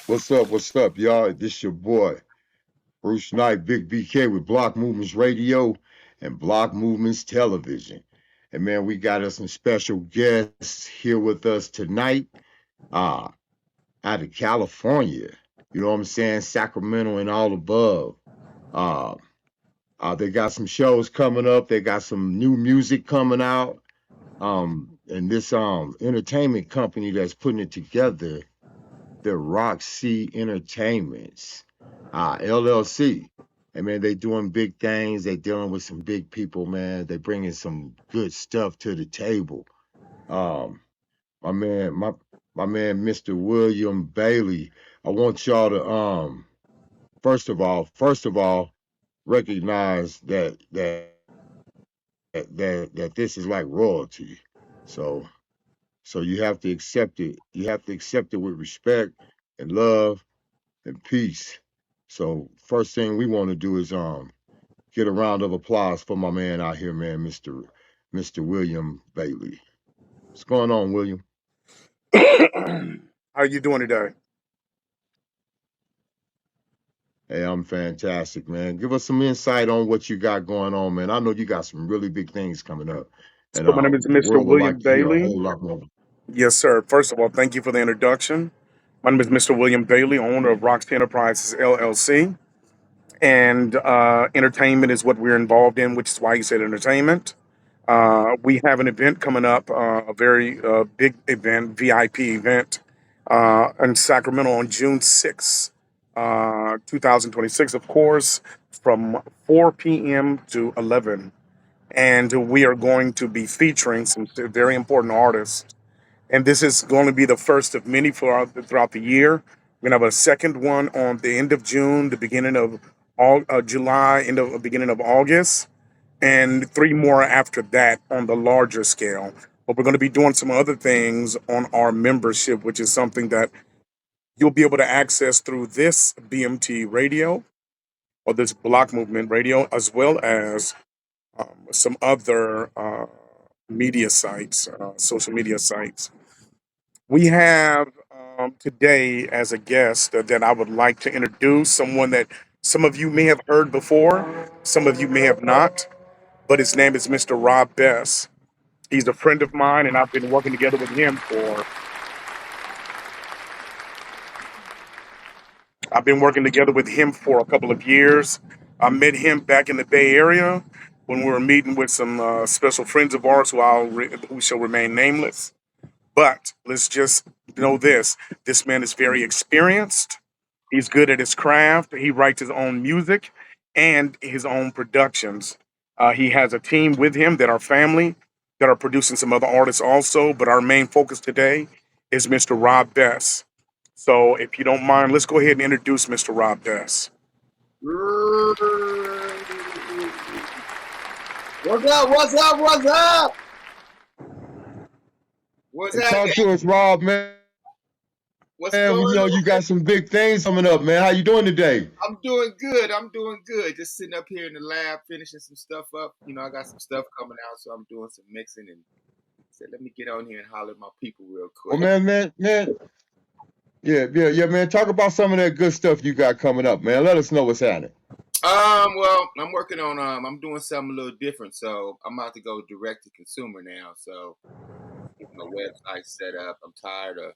What's up, y'all? This your boy, Bruce Knight, Big BK with Block Movements Radio and Block Movements Television. And man, we got us some special guests here with us tonight, uh, out of California. You know what I'm saying? Sacramento and all above. Uh, they got some shows coming up. They got some new music coming out. And this entertainment company that's putting it together, the Rocc-C Entertainments, LLC. And man, they doing big things. They dealing with some big people, man. They bringing some good stuff to the table. Um, my man, my man, Mr. William Bailey. I want y'all to first of all, recognize that this is like royalty. So so you have to accept it. You have to accept it with respect and love and peace. So first thing we want to do is get a round of applause for my man out here, man, Mr. William Bailey. What's going on, William? How are you doing today? Hey, I'm fantastic, man. Give us some insight on what you got going on, man. I know you got some really big things coming up, and So my name is the Mr. world would William like to hear a Bailey. whole lot more. Yes, sir. First of all, thank you for the introduction. My name is Mr. William Bailey, owner of Rocc-C Enterprises LLC, and entertainment is what we're involved in, which is why you said entertainment. We have an event coming up, a very big event, VIP event, in Sacramento on June 6th, 2026, of course, from 4 p.m. to 11. And we are going to be featuring some very important artists. And this is going to be the first of many throughout the year. We're gonna have a second one on the end of June, the beginning of all July, end of beginning of August, and three more after that on the larger scale. But we're going to be doing some other things on our membership, which is something that you'll be able to access through this BMT radio or this Block Movement radio, as well as some other media sites, social media sites. We have today as a guest that I would like to introduce someone that some of you may have heard before, some of you may have not, but his name is Mr. Rob Bess. He's a friend of mine, and I've been working together with him for. I've been working together with him for a couple of years. I met him back in the Bay Area when we were meeting with some special friends of ours who shall remain nameless. But let's just know this: this man is very experienced. He's good at his craft. He writes his own music and his own productions. He has a team with him that are family that are producing some other artists also. But our main focus today is Mr. Rob Bess. So if you don't mind, let's go ahead and introduce Mr. Rob Bess. What's up? What's up? What's up? What's Hey, talk happening? to us, Rob, man. What's Man, we going know you on? got some big things coming up, man. How you doing today? I'm doing good. I'm doing good. Just sitting up here in the lab, finishing some stuff up. I got some stuff coming out, so I'm doing some mixing and said, let me get on here and holler at my people real Well, quick. man, yeah, man. Talk about some of that good stuff you got coming up, man. Let us know what's happening. Well, I'm working on I'm doing something a little different, so I'm about to go direct to consumer now. So get my website set up. I'm tired of,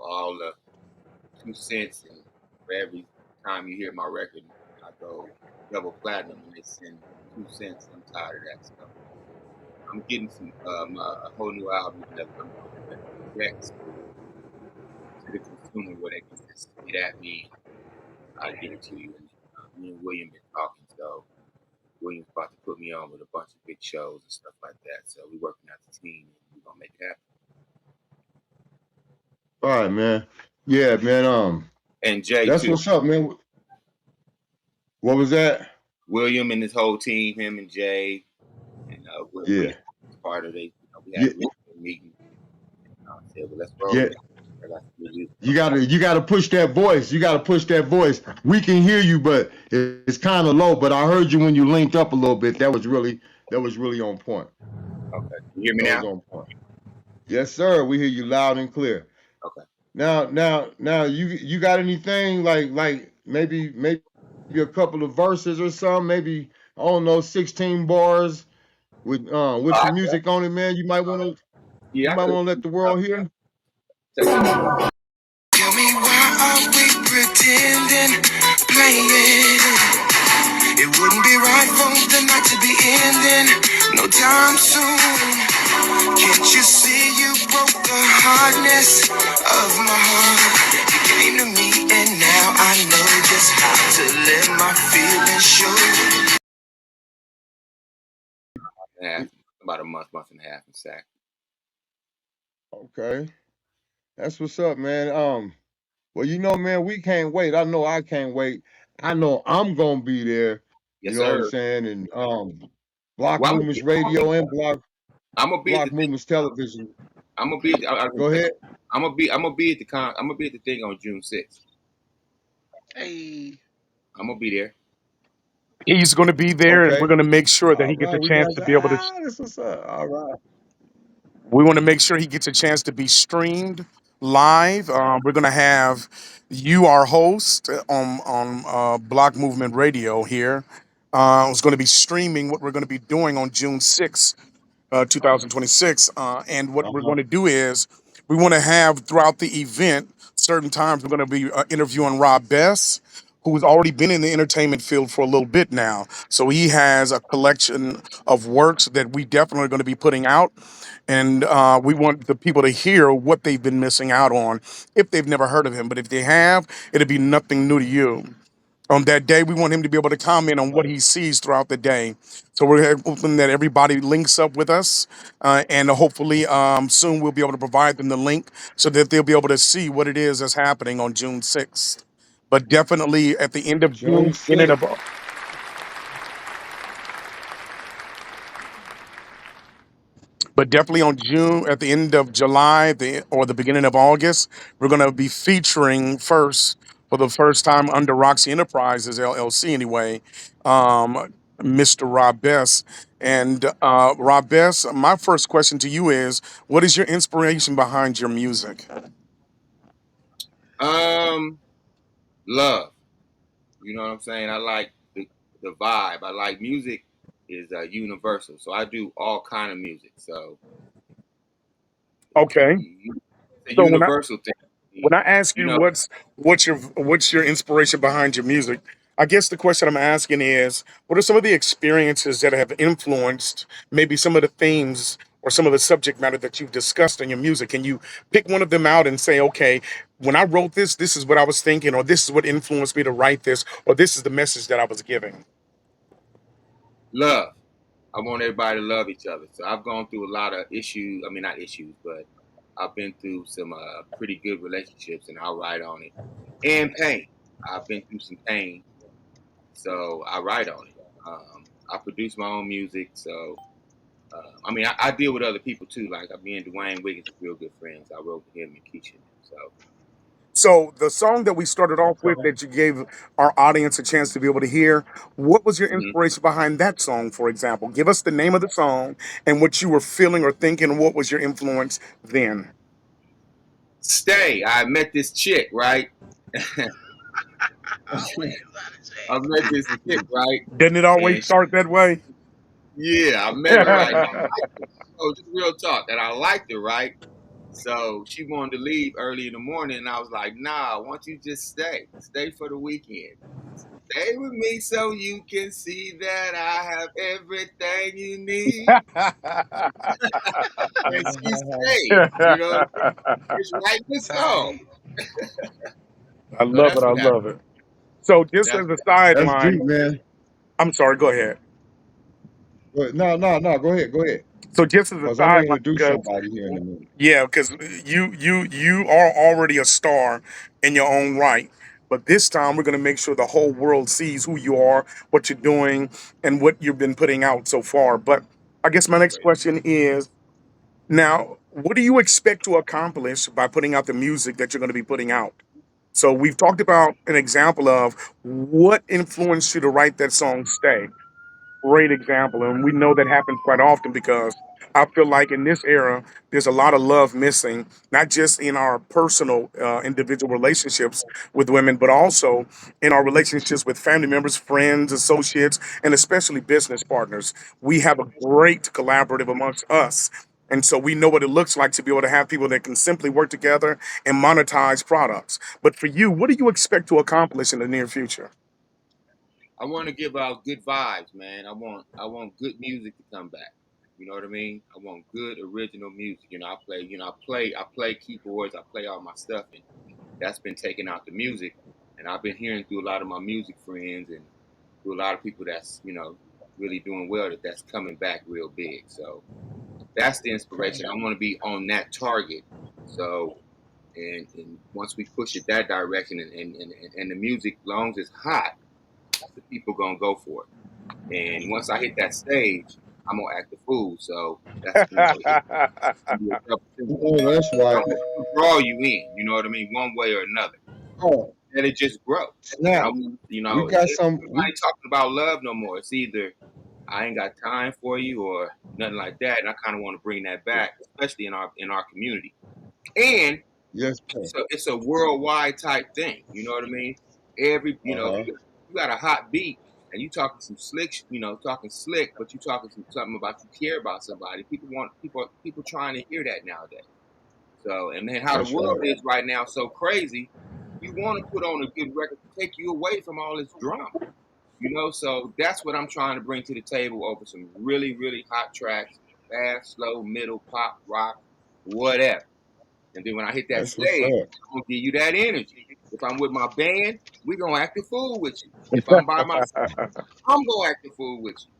all the 2 cents and for every time you hear my record, I go double platinum and they send 2 cents. I'm tired of that stuff. I'm getting some a whole new album that I'm going direct to the consumer where they can just get at me. I get it to you. And me and William been talking, so William's about to put me on with a bunch of big shows and stuff like that. So we're working as a team and we're gonna make it happen. All right, man. Yeah, man. And Jay That's too. what's up, man. What was that? William and his whole team, him and Jay, and Yeah, William was part of it. We had yeah, a meeting. I said, well, let's roll yeah. with it. I got some good music You coming out. gotta push that voice. You gotta push that voice. We can hear you, but it's kind of low. But I heard you when you linked up a little bit. That was really on point. Okay. You hear me That was now? on point. Yes, sir. We hear you loud and clear. Okay. now, you got anything like maybe a couple of verses or something? Maybe I don't know, 16 bars with I, some music on it, man. You yeah, I might could want to let the world hear. take it. Tell me why are we pretending, playing? It wouldn't be right for the night to be ending no time soon. Can't you see you broke the hardness of my heart? You came to me and now I know just how to let my feelings show. Half, about a month and a half in sack. Okay, that's what's up, man. Well, man, we can't wait. I know I can't wait. I know I'm gonna be there. You Yes, know what I'm sir. saying? And Block Well, Movements Radio and I'm gonna be at the Block thing. Movements Television. I'm gonna be. Go ahead. I'm gonna be at the I'm gonna be at the thing on June 6th. Hey, I'm gonna be there. He's going to be there, and we're Okay. going to make sure that All he gets right. a We chance got to you. be able to. That's what's up. All right. We want to make sure he gets a chance to be streamed live. We're going to have you, our host, on Block Movement Radio here. It's going to be streaming what we're going to be doing on June 6th, 2026. And what we're Uh-huh. going to do is we want to have throughout the event certain times we're going to be interviewing Rob Bess, who's already been in the entertainment field for a little bit now. So he has a collection of works that we definitely are going to be putting out. And we want the people to hear what they've been missing out on if they've never heard of him. But if they have, it'll be nothing new to you. On that day, we want him to be able to comment on what he sees throughout the day. So we're hoping that everybody links up with us, and hopefully soon we'll be able to provide them the link so that they'll be able to see what it is that's happening on June 6th. But definitely at the end of June June, beginning 6th. of but definitely on June, at the end of July, or the beginning of August, we're going to be featuring first for the first time under Rocc-C Enterprises LLC anyway, Mr. Rob Bess. And Rob Bess, my first question to you is, what is your inspiration behind your music? Um, love. You know what I'm saying? I like the vibe. I like music is universal. So I do all kind of music. So Okay, it's a so universal thing. when I ask You you know, what's your inspiration behind your music, I guess the question I'm asking is, what are some of the experiences that have influenced maybe some of the themes or some of the subject matter that you've discussed in your music? Can you pick one of them out and say, okay, when I wrote this, this is what I was thinking, or this is what influenced me to write this, or this is the message that I was giving? love. I want everybody to love each other. So I've gone through a lot of issues. I mean, not issues, but I've been through some pretty good relationships, and I'll write on it. And pain. I've been through some pain, so I write on it. I produce my own music, so I mean, I deal with other people too. Like me and Dwayne Wiggins are real good friends. I wrote with him and Keisha. So So the song that we started off with Okay. that you gave our audience a chance to be able to hear, what was your mhm. inspiration behind that song, for example? Give us the name of the song and what you were feeling or thinking, and what was your influence then? Stay. I met this chick, right? always out of I met check. this chick, right? Didn't it always And she, start that way? yeah, I met her, right? And I liked her. Oh, just real talk. And I liked her, right? So she wanted to leave early in the morning, and I was like, "Nah, I want you to just stay for the weekend. Stay with me so you can see that I have everything you need." And she stayed. You know, it's writing the song. Tight. I So love it. that's I what happened. love it. So, just That's as a what That's sideline, deep, man. I'm sorry, go ahead. No, no, no. Go ahead. Go ahead. So, just as a Because I'm gonna sideline, introduce because somebody here in a minute. yeah, because you are already a star in your own right. But this time we're gonna make sure the whole world sees who you are, what you're doing, and what you've been putting out so far. But I guess my next great. question is, now, what do you expect to accomplish by putting out the music that you're gonna be putting out? So we've talked about an example of what influenced you to write that song Stay. Great example. And we know that happens quite often because I feel like in this era, there's a lot of love missing, not just in our personal, individual relationships with women, but also in our relationships with family members, friends, associates, and especially business partners. We have a great collaborative amongst us. And so we know what it looks like to be able to have people that can simply work together and monetize products. But for you, what do you expect to accomplish in the near future? I want to give out good vibes, man. I want good music to come back. You know what I mean? I want good original music. I play keyboards, I play all my stuff, and that's been taking out the music. And I've been hearing through a lot of my music friends and through a lot of people that's really doing well that's coming back real big. So that's the inspiration. I want to be on that target. So and once we push it that direction and the music, long as it's hot, the people gonna go for it. And once I hit that stage, I'm gonna act the fool. So that's it's gonna be a double syndrome. Oh, that's I'm right. gonna draw you in. You know what I mean? One way or another. Oh, Let it just grow. And snap. I want We got some. everybody talking about love no more. It's either I ain't got time for you or nothing like that. And I kind of want to bring that back, especially in our community. And Yes, sir. it's a worldwide type thing. You know what I mean? Uh-huh. You got a hot beat and you talking some slick, talking slick, but you talking something about you care about somebody. People trying to hear that nowadays. So and then how the That's world right. is right now so crazy, you want to put on a good record to take you away from all this drama. So that's what I'm trying to bring to the table over some really, really hot tracks, fast, slow, middle, pop, rock, whatever. And then when I hit that That's what's stage, up. I'm gonna give you that energy. If I'm with my band, we gonna act the fool with you. If I'm by myself, I'm gonna act the fool with you.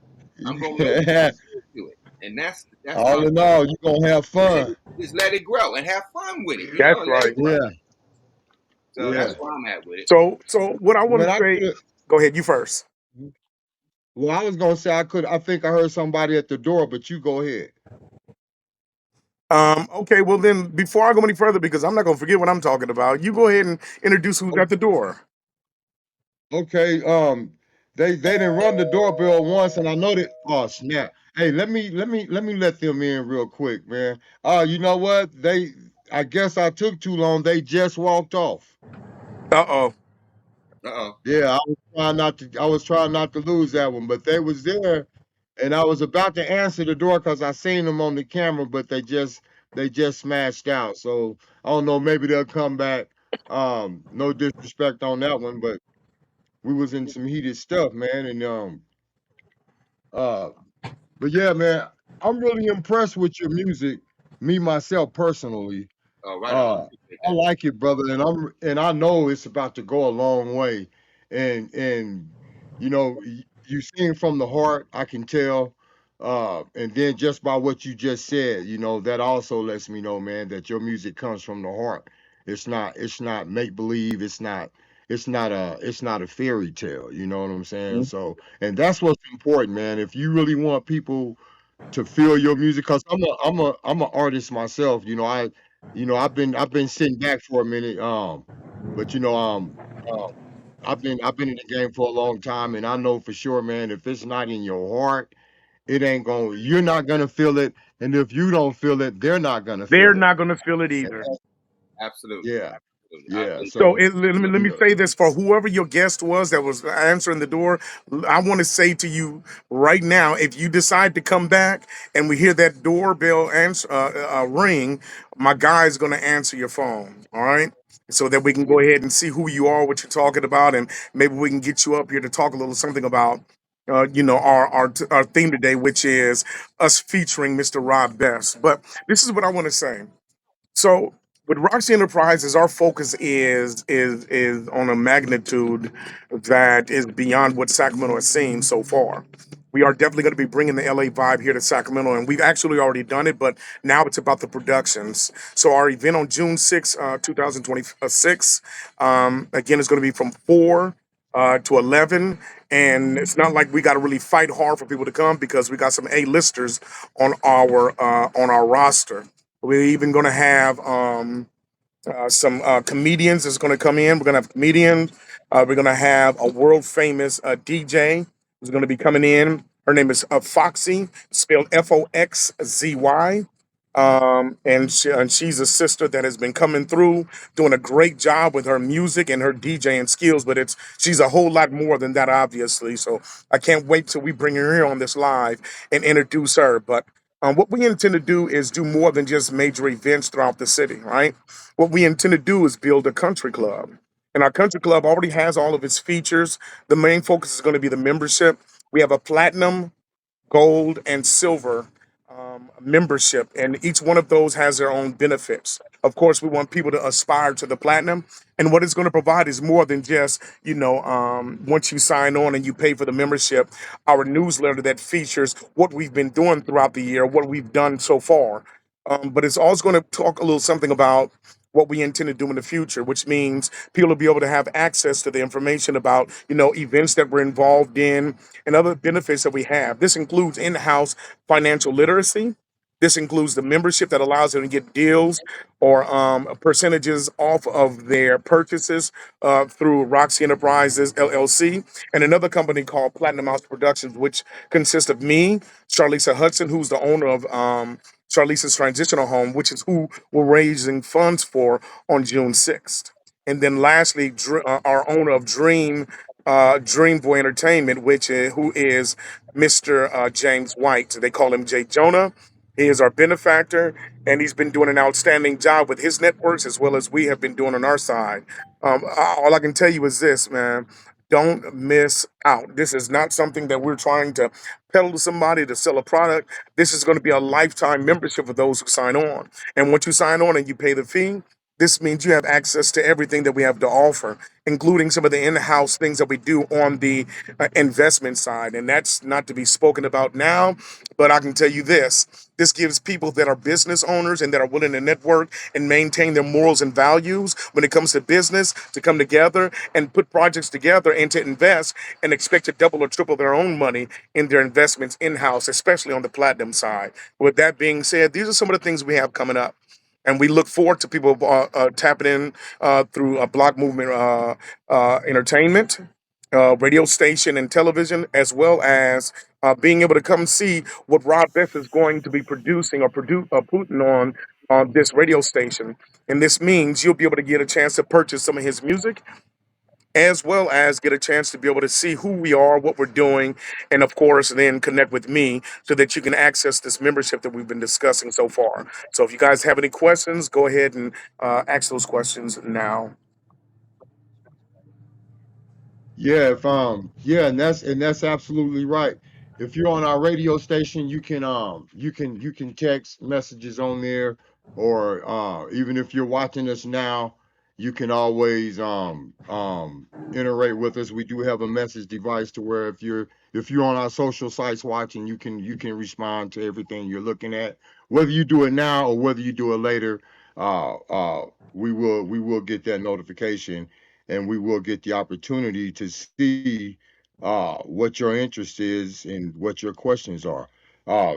I'm gonna make Yeah. you do it. And that's my All in all, you gonna have fun. just let it grow and have fun with it, That's and let it right. grow. Yeah, So that's yeah. where I'm at with it. So what I want Man, to I say, could. go ahead, you first. Well, I was gonna say I could. I think I heard somebody at the door, but you go ahead. Okay, well then, before I go any further, because I'm not gonna forget what I'm talking about, you go ahead and introduce who's at the door. Okay. They didn't run the doorbell once, and I know that. Oh snap! Hey, let me let them in real quick, man. You know what? I guess I took too long. They just walked off. Uh oh. Uh-oh. Yeah, I was trying not to lose that one, but they was there, and I was about to answer the door because I seen them on the camera, but they just smashed out. So I don't know. Maybe they'll come back. No disrespect on that one, but we was in some heated stuff, man, and uh, but yeah, man, I'm really impressed with your music. Me myself personally, Oh, right on. uh, Appreciate I that. like it, brother, and I know it's about to go a long way. And you sing from the heart, I can tell. And then just by what you just said, that also lets me know, man, that your music comes from the heart. It's not make believe. It's not a fairy tale. You know what I'm saying? So, and that's what's important, man. If you really want people to feel your music, because I'm a artist myself. I've been sitting back for a minute. But uh, I've been in the game for a long time, and I know for sure, man, if it's not in your heart, you're not gonna feel it, and if you don't feel it, they're not gonna They're feel it. not gonna feel it And either. Absolutely. yeah, Absolutely. I yeah. believe So So let you me know, say this for whoever your guest was that was answering the door. I want to say to you right now, if you decide to come back and we hear that doorbell ring, my guy is going to answer your phone. All right, so that we can go ahead and see who you are, what you're talking about, and maybe we can get you up here to talk a little something about. Our theme today, which is us featuring Mr. Rob Bess. But this is what I want to say. So with Roxy Enterprises, our focus is on a magnitude that is beyond what Sacramento has seen so far. We are definitely going to be bringing the LA vibe here to Sacramento, and we've actually already done it, but now it's about the productions. So our event on June 6th, 2026, again, is going to be from 4 to 11, and it's not like we got to really fight hard for people to come because we got some A-listers on our roster. We're even going to have some comedians that's going to come in. We're going to have comedians. We're going to have a world famous DJ who's going to be coming in. Her name is Foxy, spelled Foxzy. And she's a sister that has been coming through, doing a great job with her music and her DJing skills. But she's a whole lot more than that, obviously. So I can't wait till we bring her here on this live and introduce her. But what we intend to do is do more than just major events throughout the city, right? What we intend to do is build a country club. And our country club already has all of its features. The main focus is going to be the membership. We have a platinum, gold, and silver membership, and each one of those has their own benefits. Of course, we want people to aspire to the platinum, and what it's going to provide is more than just once you sign on and you pay for the membership, our newsletter that features what we've been doing throughout the year, what we've done so far. But it's also going to talk a little something about what we intend to do in the future, which means people will be able to have access to the information about events that we're involved in and other benefits that we have. This includes in-house financial literacy. This includes the membership that allows them to get deals or percentages off of their purchases through Rocc-C Enterprises LLC and another company called Platinum House Productions, which consists of me, Charlisa Hudson, who's the owner of Charlisa's Transitional Home, which is who we're raising funds for on June 6th. And then lastly, our owner of Dream Boy Entertainment, who is Mr. James White. They call him Jay Jonah. He is our benefactor, and he's been doing an outstanding job with his networks as well as we have been doing on our side. All I can tell you is this, man. Don't miss out. This is not something that we're trying to peddle to somebody to sell a product. This is going to be a lifetime membership for those who sign on. And once you sign on and you pay the fee, this means you have access to everything that we have to offer, including some of the in-house things that we do on the investment side. And that's not to be spoken about now, but I can tell you this. This gives people that are business owners and that are willing to network and maintain their morals and values when it comes to business to come together and put projects together and to invest and expect to double or triple their own money in their investments in-house, especially on the platinum side. With that being said, these are some of the things we have coming up. And we look forward to people tapping in through Block Movement Entertainment, radio station, and television, as well as being able to come see what Rob Beth is going to be producing or putting on this radio station. And this means you'll be able to get a chance to purchase some of his music as well as get a chance to be able to see who we are, what we're doing, and of course, then connect with me so that you can access this membership that we've been discussing so far. So, if you guys have any questions, go ahead and ask those questions now. Yeah, if yeah, and that's absolutely right. If you're on our radio station, you can text messages on there, or even if you're watching us now, you can always iterate with us. We do have a message device to where if you're on our social sites watching, you can respond to everything you're looking at. Whether you do it now or whether you do it later, we will get that notification, and we will get the opportunity to see what your interest is and what your questions are.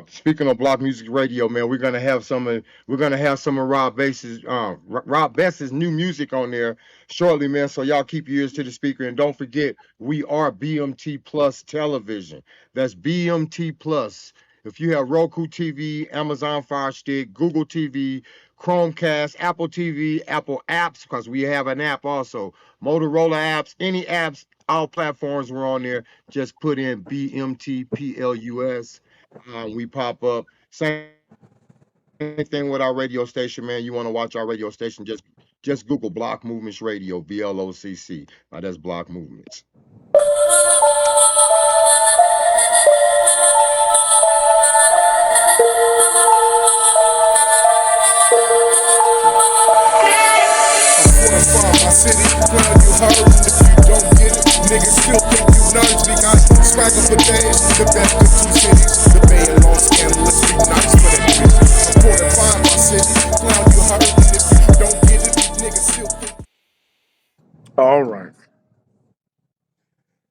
Speaking of Block Music Radio, man, we're gonna have some of Rob Bess's new music on there shortly, man. So y'all keep your ears to the speaker, and don't forget we are BMT Plus Television. That's BMT Plus. If you have Roku TV, Amazon Fire Stick, Google TV, Chromecast, Apple TV, Apple apps, because we have an app also, Motorola apps, any apps, all platforms we're on there. Just put in BMTPLUS. We pop up. Same thing with our radio station, man. You want to watch our radio station? Just Google Block Movements Radio, BLOCC. That's Block Movements. Fortify my city, glad you heard. If you don't get it, niggas still think you nerds. We got swagger for days, the best of two cities. The Bay and Los Angeles, be nice for that bitch. Fortify my city, glad you heard. If you don't get it, niggas still think. All right.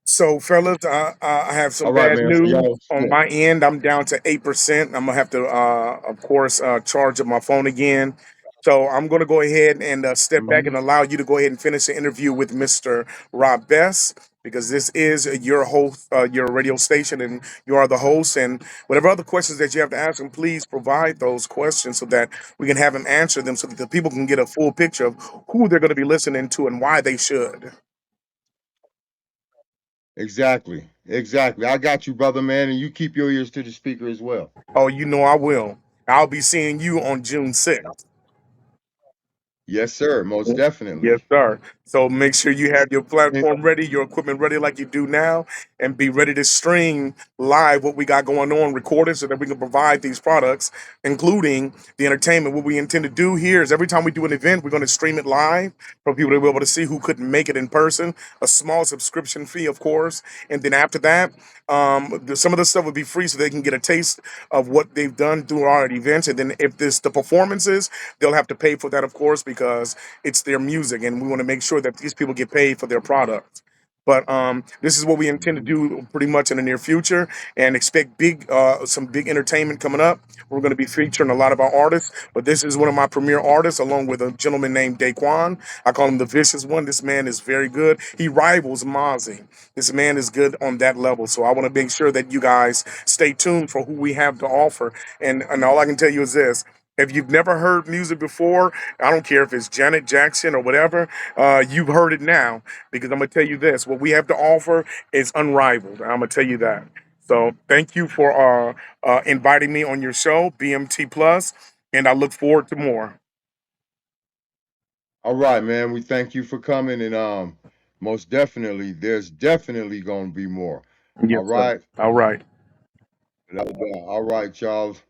So, fellas, I have some All right, bad man. So news y'all, on yeah. my end. I'm down to 8%. I'm gonna have to, of course, charge up my phone again. So I'm gonna go ahead and step back Mhm. and allow you to go ahead and finish the interview with Mr. Rob Bess. because this is your host, your radio station, and you are the host. And whatever other questions that you have to ask them, please provide those questions so that we can have them answer them, so that the people can get a full picture of who they're going to be listening to and why they should. Exactly. Exactly. I got you, brother, man, and you keep your ears to the speaker as well. Oh, you know I will. I'll be seeing you on June 6th. Yes, sir. Most Yes, definitely. sir. So make sure you have your And platform ready, your equipment ready like you do now, and be ready to stream live what we got going on, recorded, so that we can provide these products, including the entertainment. What we intend to do here is every time we do an event, we're going to stream it live for people to be able to see who couldn't make it in person. A small subscription fee, of course, and then after that, some of the stuff will be free, so they can get a taste of what they've done through our events. And then if this the performances, they'll have to pay for that, of course, because it's their music, and we want to make sure that these people get paid for their product. But this is what we intend to do pretty much in the near future, and expect some big entertainment coming up. We're going to be featuring a lot of our artists, but this is one of my premier artists, along with a gentleman named Daquan. I call him the Vicious One. This man is very good. He rivals Mozzie. This man is good on that level. So I want to make sure that you guys stay tuned for who we have to offer. And all I can tell you is this: if you've never heard music before, I don't care if it's Janet Jackson or whatever, you've heard it now, because I'm gonna tell you this: what we have to offer is unrivaled. I'm gonna tell you that. So thank you for inviting me on your show, BMT Plus, and I look forward to more. all right, man. We thank you for coming, and most definitely, there's definitely gonna be more. Yes, All sir. right. All right. All right, Charles.